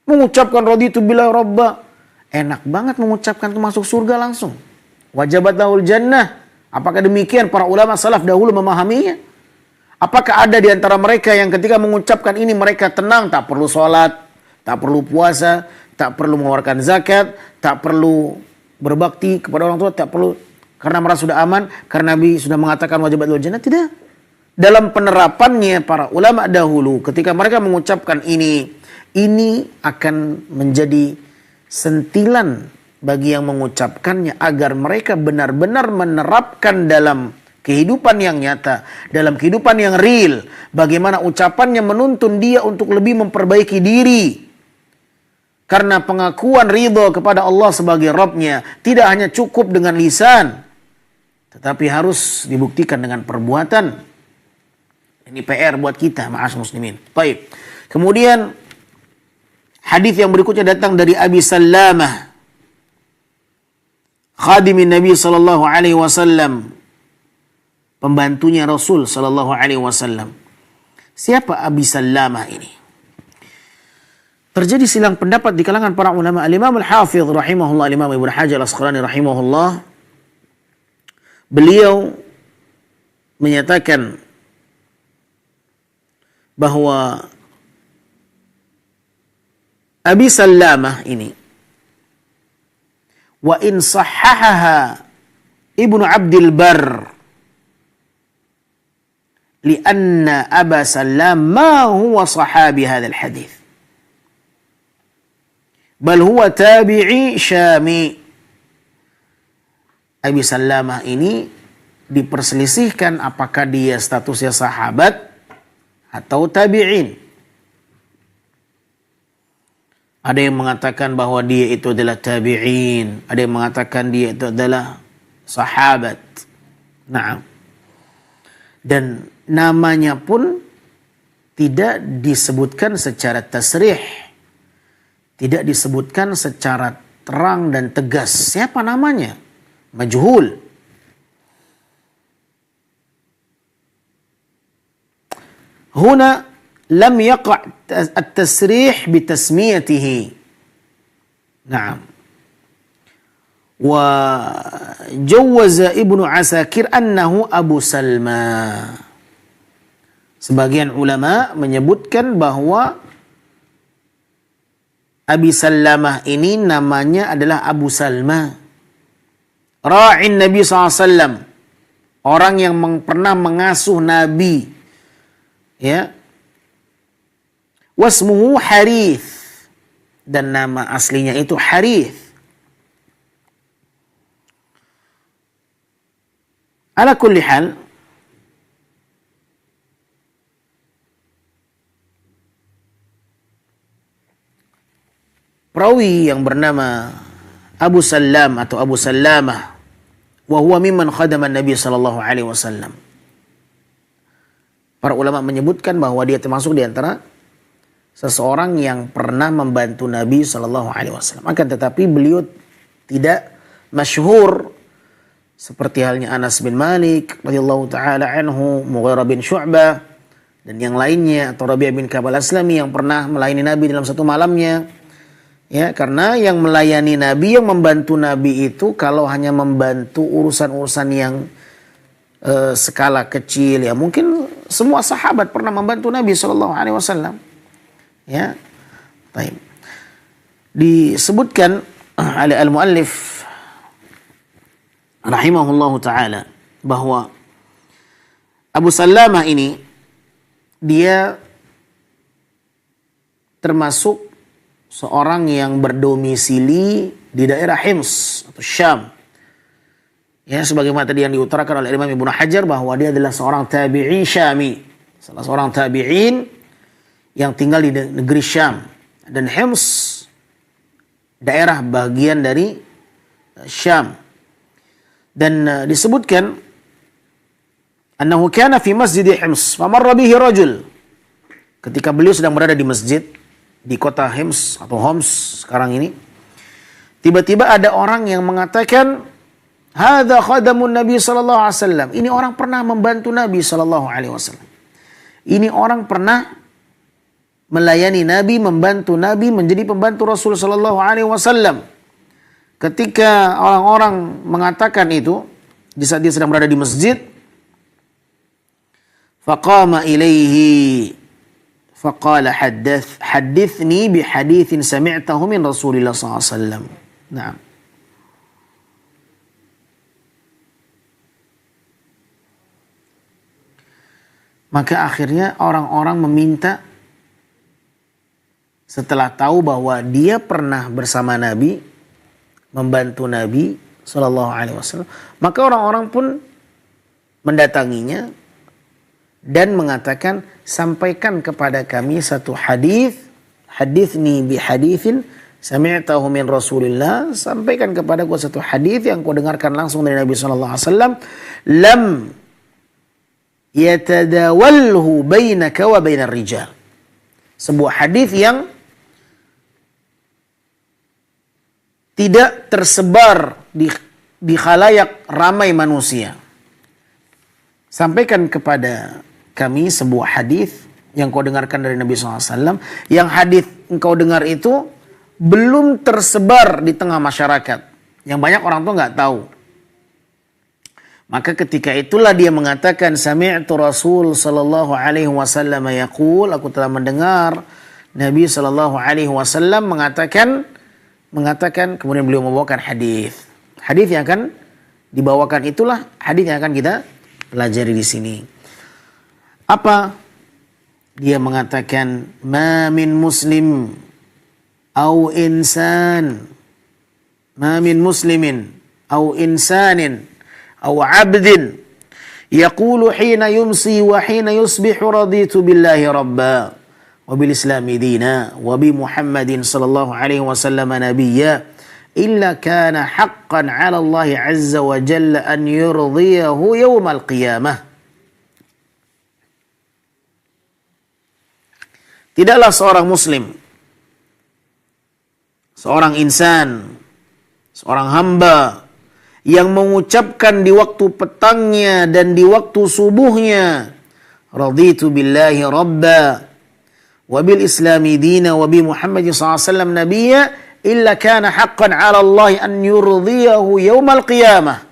Mengucapkan raditu billahi rabba. Enak banget mengucapkan itu masuk surga langsung. Wajabat lahul jannah. Apakah demikian para ulama salaf dahulu memahaminya? Apakah ada di antara mereka yang ketika mengucapkan ini mereka tenang, tak perlu sholat, tak perlu puasa, tak perlu mengeluarkan zakat, tak perlu berbakti kepada orang tua, tak perlu karena merasa sudah aman, karena Nabi sudah mengatakan wajibat lahul jannah? Tidak. Dalam penerapannya para ulama dahulu ketika mereka mengucapkan ini akan menjadi sentilan bagi yang mengucapkannya agar mereka benar-benar menerapkan dalam kehidupan yang nyata, dalam kehidupan yang real, bagaimana ucapannya menuntun dia untuk lebih memperbaiki diri. Karena pengakuan ridho kepada Allah sebagai Rabb-nya tidak hanya cukup dengan lisan, tetapi harus dibuktikan dengan perbuatan. Ini PR buat kita, ma'asyiral muslimin. Baik. Kemudian hadis yang berikutnya datang dari Abi Sallamah, khadimin Nabi sallallahu alaihi wasallam, pembantunya Rasul sallallahu alaihi wasallam. Siapa Abi Sallamah ini? Terjadi silang pendapat di kalangan para ulama. Al-Imam Al-Hafidh rahimahullah, Al-Imam Ibnu Hajar Al-Asqalani rahimahullah, beliau menyatakan bahwa Abi Sallamah ini, wa in sahhahaha Ibnu Abdul Barr lianna Aba Sallam ma huwa sahabi hadzal hadits bal huwa tabi'i syami. Abi Sallamah ini diperselisihkan apakah dia statusnya sahabat atau tabi'in. Ada yang mengatakan bahwa dia itu adalah tabi'in, ada yang mengatakan dia itu adalah sahabat. Nah, dan namanya pun tidak disebutkan secara tasrih, tidak disebutkan secara terang dan tegas. Siapa namanya? Majhul. Huna lam yaqa' at-tasrih bitasmiyatihi. Naam. Wa jawwaza Ibnu Asakir annahu Abu Salma. Sebagian ulama menyebutkan bahwa Abi Sallamah ini namanya adalah Abu Salma. Ra'in Nabi SAW. Orang yang pernah mengasuh Nabi. Ya. Wasmuhu Harith. Dan nama aslinya itu Harith. Ala kulli hal, perawi yang bernama Abu Sallam atau Abu Sallamah, wa huwa mimman khadama Nabi sallallahu alaihi wasallam. Para ulama menyebutkan bahwa dia termasuk di antara seseorang yang pernah membantu Nabi sallallahu alaihi wasallam. Akan tetapi beliau tidak masyhur seperti halnya Anas bin Malik radhiyallahu taala anhu, Mughirah bin Syu'bah dan yang lainnya, atau Rabi' bin Ka'ab al-Aslami yang pernah melayani Nabi dalam satu malamnya. Ya, karena yang melayani Nabi, yang membantu Nabi itu kalau hanya membantu urusan-urusan yang skala kecil, ya mungkin semua sahabat pernah membantu Nabi sallallahu alaihi wasallam. Ya. Baik. Disebutkan oleh al-muallif rahimahullahu taala bahwa Abu Sallamah ini dia termasuk seorang yang berdomisili di daerah Hims atau Syam. Ya, sebagaimana tadi yang diutarakan oleh Imam Ibnu Hajar bahwa dia adalah seorang tabi'in Syami, salah seorang tabi'in yang tinggal di negeri Syam. Dan Hims daerah bagian dari Syam. Dan disebutkan annahu kana fi masjid Hims famarra bihi rajul. Ketika beliau sedang berada di masjid di kota Hims atau Homs sekarang ini, tiba-tiba ada orang yang mengatakan, hadza khadamun Nabi sallallahu alaihi wasallam. Ini orang pernah membantu Nabi sallallahu alaihi wasallam. Ini orang pernah melayani Nabi, membantu Nabi, menjadi pembantu Rasul sallallahu alaihi wasallam. Ketika orang-orang mengatakan itu, di saat dia sedang berada di masjid, faqama ilaihi faqala hadithni bi hadithin sami'tahu min Rasulillah sallallahu alaihi wasallam. Naam. Maka akhirnya orang-orang meminta, setelah tahu bahwa dia pernah bersama Nabi, membantu Nabi sallallahu alaihi wasallam, maka orang-orang pun mendatanginya dan mengatakan, sampaikan kepada kami satu hadis, hadithni bi hadithin sami'tahu min Rasulillah, sampaikan kepadaku satu hadis yang kau dengarkan langsung dari Nabi sallallahu alaihi wasallam, lam yatadawalhu bainaka wa bainar rijal. Sebuah hadis yang tidak tersebar di khalayak ramai manusia. Sampaikan kepada kami sebuah hadis yang kau dengarkan dari Nabi SAW, yang hadis engkau dengar itu belum tersebar di tengah masyarakat, yang banyak orang tuh nggak tahu. Maka ketika itulah dia mengatakan, sami'tu Rasul sallallahu alaihi wasallam yaqul, aku telah mendengar Nabi sallallahu alaihi wasallam mengatakan, kemudian beliau membawakan hadis. Hadis yang akan dibawakan itulah hadis yang akan kita pelajari di sini. Apa? Dia mengatakan, ma min muslim au insan, ma min muslimin au insanin au abdin yaqulu hina yumsi wa hina yusbihu raditu billahi rabba wa bil islami dina wa bi Muhammadin sallallahu alaihi wasallam nabiyya illa kana haqqan 'ala Allah 'azza wa jalla an yurdiyahu yawmal qiyamah. Tidaklah seorang muslim, seorang insan, seorang hamba yang mengucapkan di waktu petangnya dan di waktu subuhnya, raditu billahi rabba wa bil islami dina wa bi Muhammadin sallallahu alaihi wasallam nabiyya illa kana haqqan 'ala Allah an yurdiyahu yaumal qiyamah.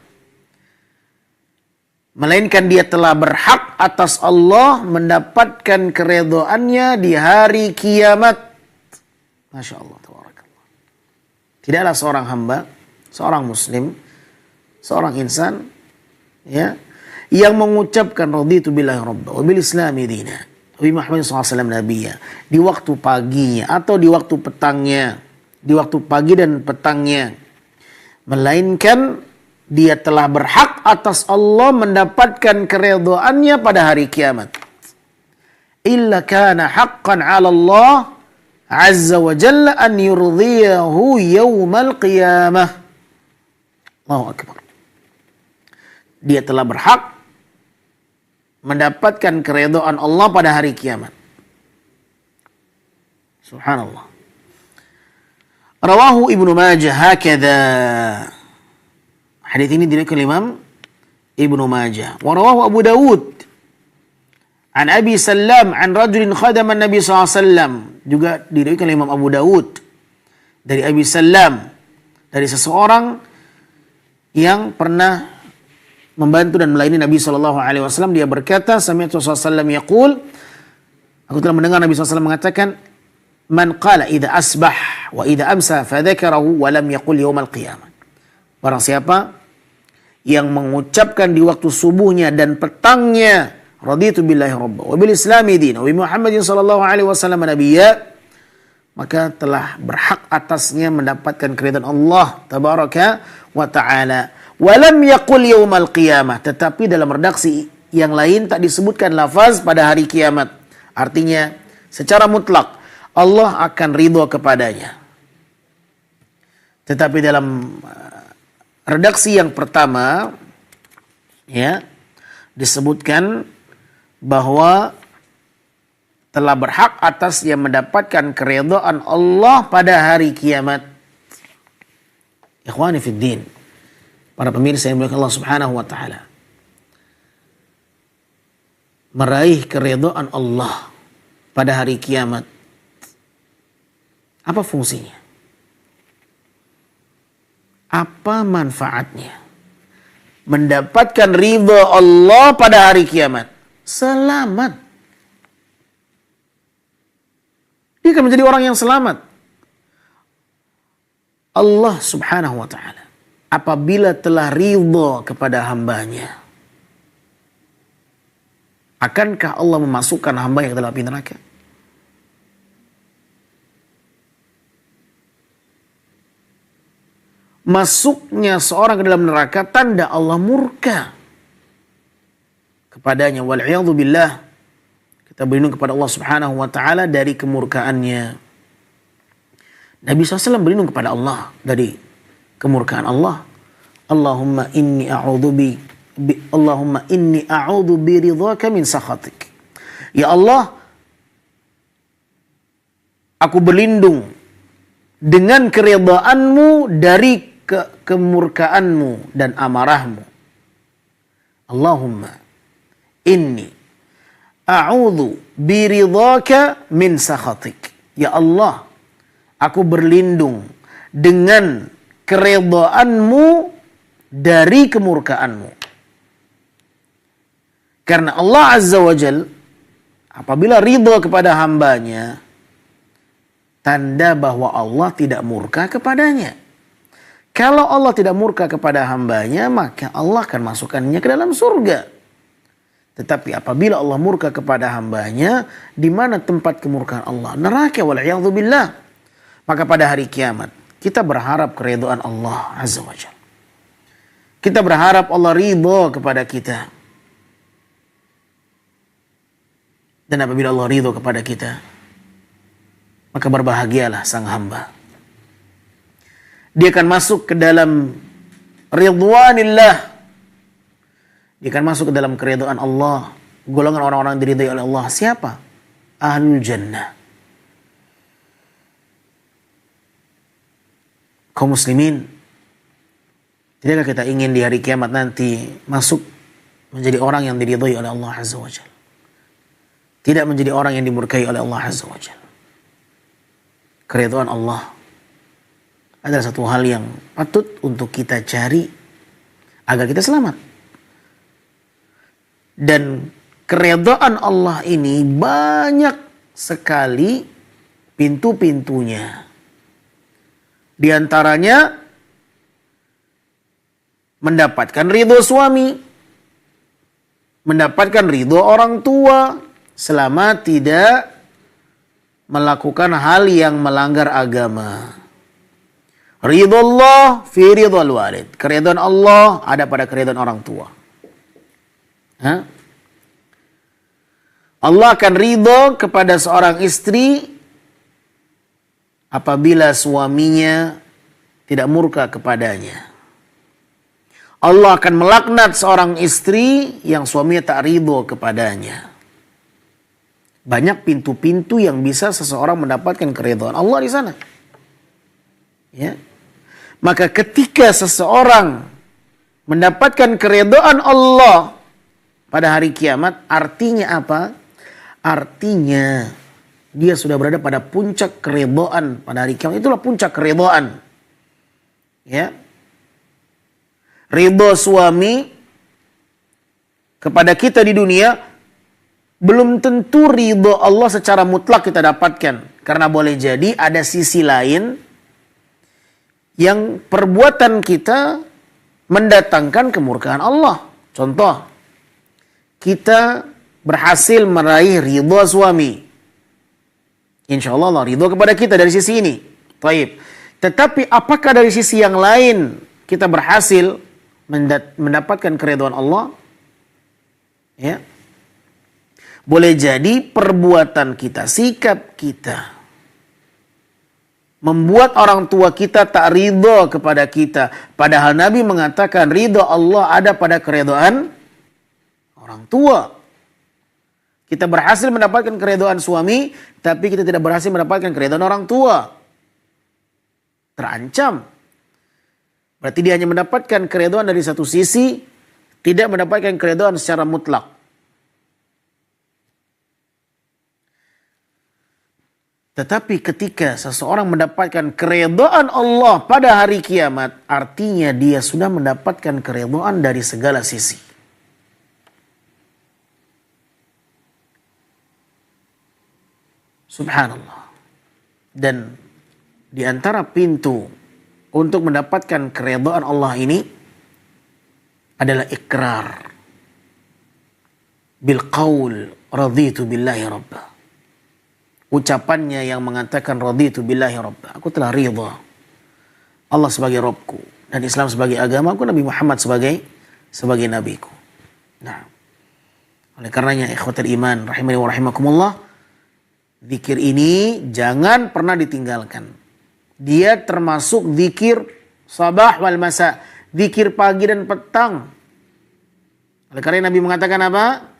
Melainkan dia telah berhak atas Allah mendapatkan keridhaannya di hari kiamat. Masya Allah, tabarakallah. Tidaklah seorang hamba, seorang muslim, seorang insan, ya, yang mengucapkan raditu billahi rabba wa bil islami dina wa bi Muhammadin sallallahu alaihi wasallam nabiyya di waktu paginya atau di waktu petangnya, di waktu pagi dan petangnya, melainkan dia telah berhak atas Allah mendapatkan keridhaannya pada hari kiamat. Illa kana haqqan 'ala Allah 'azza wa jalla an yurdiyahu yaumal qiyamah. Allahu akbar. Dia telah berhak mendapatkan keridhaan Allah pada hari kiamat. Subhanallah. Rawahu Ibnu Majah hakadha. Hadis ini diriwayatkan Imam Ibnu Majah. Wa rawahu Abu Dawud an Abi Sallam an rajulin khadama Nabi sallallahu alaihi wasallam. Juga diriwayatkan Imam Abu Dawud dari Abi Sallam, dari seseorang yang pernah membantu dan melayani Nabi sallallahu alaihi wasallam. Dia berkata, sami'tu sallallahu alaihi wasallam yaqul, aku telah mendengar Nabi sallallahu alaihi wasallam mengatakan, man qala idza asbah wa idza amsa fa dzakarahu wa lam yaqul yaumal qiyamah. Barang siapa yang mengucapkan di waktu subuhnya dan petangnya, raditu billahi rabba wa bil islami dina wa bi Muhammadin sallallahu alaihi wasallam nabiyya, maka telah berhak atasnya mendapatkan keridhaan Allah tabaraka wa taala. Wa lam yaqul yaumal qiyamah, tetapi dalam redaksi yang lain tak disebutkan lafaz pada hari kiamat. Artinya secara mutlak Allah akan ridho kepadanya. Tetapi dalam redaksi yang pertama, ya, disebutkan bahwa telah berhak atas yang mendapatkan keridhaan Allah pada hari kiamat. Ikhwani fid din, para pemirsa yang dimuliakan Allah Subhanahu wa taala, meraih keridhaan Allah pada hari kiamat, apa fungsinya? Apa manfaatnya? Mendapatkan ridha Allah pada hari kiamat. Selamat. Dia akan menjadi orang yang selamat. Allah subhanahu wa ta'ala apabila telah ridha kepada hambanya, akankah Allah memasukkan hamba yang dalam api neraka? Masuknya seorang ke dalam neraka tanda Allah murka kepadanya. Wal'iyadhu billah. Kita berlindung kepada Allah subhanahu wa ta'ala dari kemurkaannya. Nabi SAW berlindung kepada Allah dari kemurkaan Allah. Allahumma inni a'udzu biridhaka min sakhatik. Ya Allah, aku berlindung dengan keridhaanmu dari kemurkaanmu dan amarahmu. Allahumma inni a'udzu biridhaka min sakhatik. Ya Allah, aku berlindung dengan keridhaanmu dari kemurkaanmu. Karena Allah Azza wa Jal apabila ridha kepada hambanya, tanda bahwa Allah tidak murka kepadanya. Kalau Allah tidak murka kepada hambanya, maka Allah akan masukkannya ke dalam surga. Tetapi apabila Allah murka kepada hambanya, di mana tempat kemurkaan Allah? Neraka, wal'iyadzu billah. Maka pada hari kiamat, kita berharap keridhaan Allah Azza wa Jalla. Kita berharap Allah ridha kepada kita. Dan apabila Allah ridha kepada kita, maka berbahagialah sang hamba. Dia akan masuk ke dalam ridwanillah. Dia akan masuk ke dalam keridhaan Allah. Golongan orang-orang yang diridhai oleh Allah. Siapa? Ahlul jannah. Kaum muslimin, tidakkah kita ingin di hari kiamat nanti masuk menjadi orang yang diridhai oleh Allah Azza wa Jalla? Tidak menjadi orang yang dimurkai oleh Allah Azza wa Jalla. Keridhaan Allah adalah satu hal yang patut untuk kita cari agar kita selamat. Dan keridhaan Allah ini banyak sekali pintu-pintunya. Di antaranya mendapatkan ridho suami, mendapatkan ridho orang tua selama tidak melakukan hal yang melanggar agama. Ridho Allah fi ridhal walid. Keridhaan Allah ada pada keridhaan orang tua. Allah akan ridho kepada seorang istri apabila suaminya tidak murka kepadanya. Allah akan melaknat seorang istri yang suaminya tak ridho kepadanya. Banyak pintu-pintu yang bisa seseorang mendapatkan keridhaan Allah di sana. Ya. Maka ketika seseorang mendapatkan keridhaan Allah pada hari kiamat, artinya apa? Artinya dia sudah berada pada puncak keridhaan pada hari kiamat. Itulah puncak keridhaan. Ya. Ridho suami kepada kita di dunia belum tentu ridho Allah secara mutlak kita dapatkan. Karena boleh jadi ada sisi lain yang perbuatan kita mendatangkan kemurkaan Allah. Contoh, kita berhasil meraih ridho suami. Insya Allah Allah ridho kepada kita dari sisi ini. Taib. Tetapi apakah dari sisi yang lain kita berhasil mendapatkan keridhaan Allah? Ya. Boleh jadi perbuatan kita, sikap kita membuat orang tua kita tak ridho kepada kita. Padahal Nabi mengatakan ridho Allah ada pada keridhaan orang tua. Kita berhasil mendapatkan keridhaan suami, tapi kita tidak berhasil mendapatkan keridhaan orang tua. Terancam. Berarti dia hanya mendapatkan keridhaan dari satu sisi, tidak mendapatkan keridhaan secara mutlak. Tetapi ketika seseorang mendapatkan keridhaan Allah pada hari kiamat, artinya dia sudah mendapatkan keridhaan dari segala sisi. Subhanallah. Dan di antara pintu untuk mendapatkan keridhaan Allah ini adalah ikrar bil qaul raditu billahi rabba. Ucapannya yang mengatakan raditu billahi rabba. Aku telah ridha Allah sebagai Rabbku dan Islam sebagai agamaku, Nabi Muhammad sebagai nabiku. Nah, oleh karenanya ikhwatul iman rahimani wa rahimakumullah, zikir ini jangan pernah ditinggalkan. Dia termasuk zikir sabah wal masa, zikir pagi dan petang. Oleh karena Nabi mengatakan apa?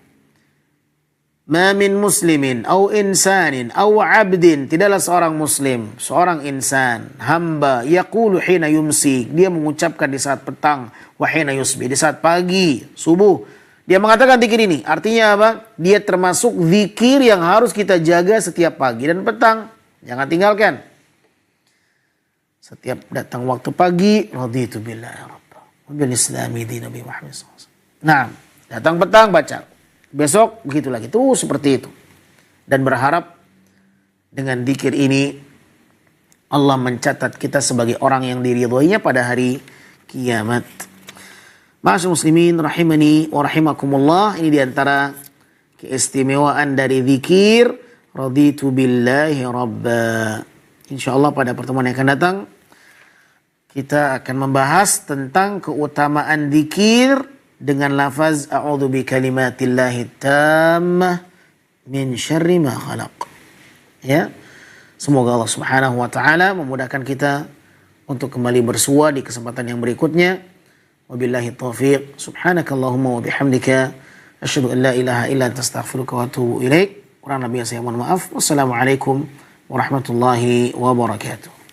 Ma min muslimin au insanin au abdin, tidaklah seorang muslim, seorang insan, hamba, yaqulu hina yumsi, dia mengucapkan di saat petang, wa hina yusbi, di saat pagi, subuh. Dia mengatakan zikir ini, artinya apa? Dia termasuk zikir yang harus kita jaga setiap pagi dan petang. Jangan tinggalkan. Setiap datang waktu pagi, raditu billahi rabba wa bil islami dina Nabi Muhammad SAW. Nah, datang petang baca. Besok begitu lagi, tuh seperti itu. Dan berharap dengan zikir ini Allah mencatat kita sebagai orang yang diridhoinya pada hari kiamat. Ma'asyiral muslimin rahimani wa rahimakumullah, ini diantara keistimewaan dari zikir raditu billahi rabba. Insyaallah pada pertemuan yang akan datang kita akan membahas tentang keutamaan zikir dengan lafaz a'udzu bi kalimatillahi tammah min syarri ma khalaq. Ya. Semoga Allah Subhanahu wa taala memudahkan kita untuk kembali bersua di kesempatan yang berikutnya. Wabillahi taufiq. Subhanakallahumma wa bihamdika asyhadu an la ilaha illa anta astaghfiruka wa atubu ilaik. Kurang lebih saya mohon maaf. Wassalamualaikum warahmatullahi wabarakatuh.